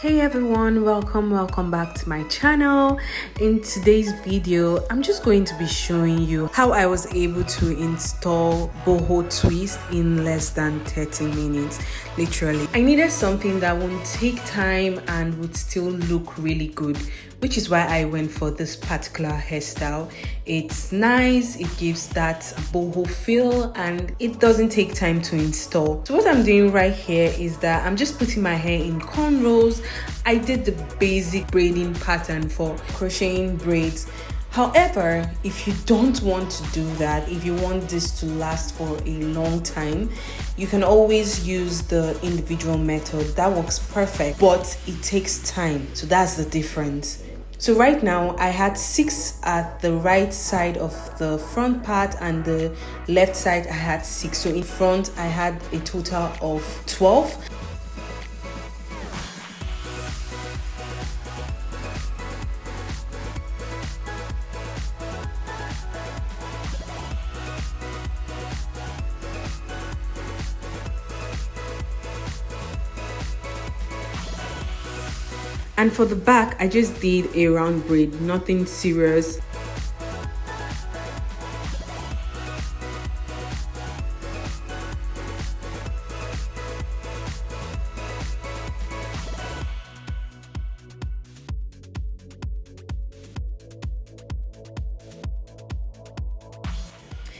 Hey everyone, welcome back to my channel. In today's video I'm just going to be showing you how I was able to install Boho twist in less than 30 minutes. Literally, I needed something that won't take time and would still look really good, which is why I went for this particular hairstyle. It's nice, it gives that boho feel, and it doesn't take time to install. So what I'm doing right here is that I'm just putting my hair in cornrows. I did the basic braiding pattern for crocheting braids. However, if you don't want to do that, if you want this to last for a long time, you can always use the individual method. That works perfect, but it takes time. So that's the difference. So right now I had 6 at the right side of the front part, and the left side I had 6. So in front I had a total of 12. And for the back, I just did a round braid, nothing serious.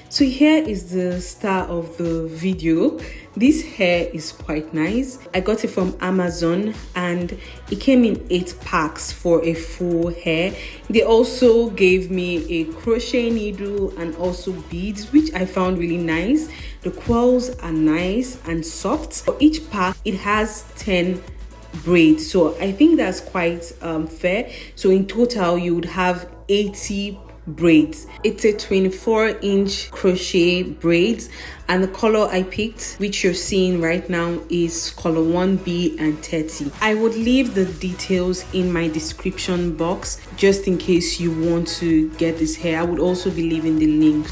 So here is the star of the video. This hair is quite nice. I got it from Amazon and it came in 8 packs for a full hair. They also gave me a crochet needle and also beads, which I found really nice. The quills are nice and soft. For each pack it has 10 braids, so I think that's quite fair. So in total you would have 80 braids. It's a 24-inch crochet braids, and the color I picked, which you're seeing right now, is color 1B and 30. I would leave the details in my description box just in case you want to get this hair. I would also be leaving the link.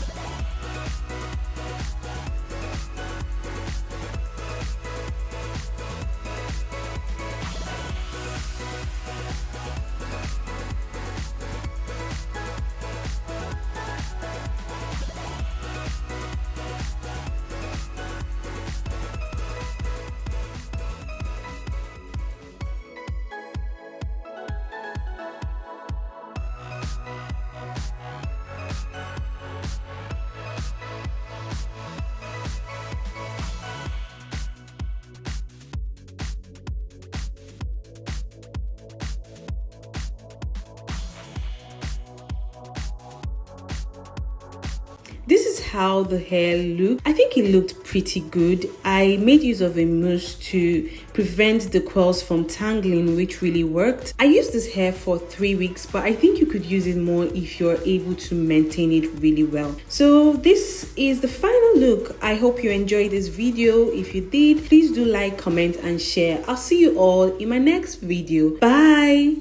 This is how the hair looked. I think it looked pretty good. I made use of a mousse to prevent the curls from tangling, which really worked. I used this hair for 3 weeks, but I think you could use it more if you're able to maintain it really well. So this is the final look. I hope you enjoyed this video. If you did, please do like, comment and share. I'll see you all in my next video. Bye.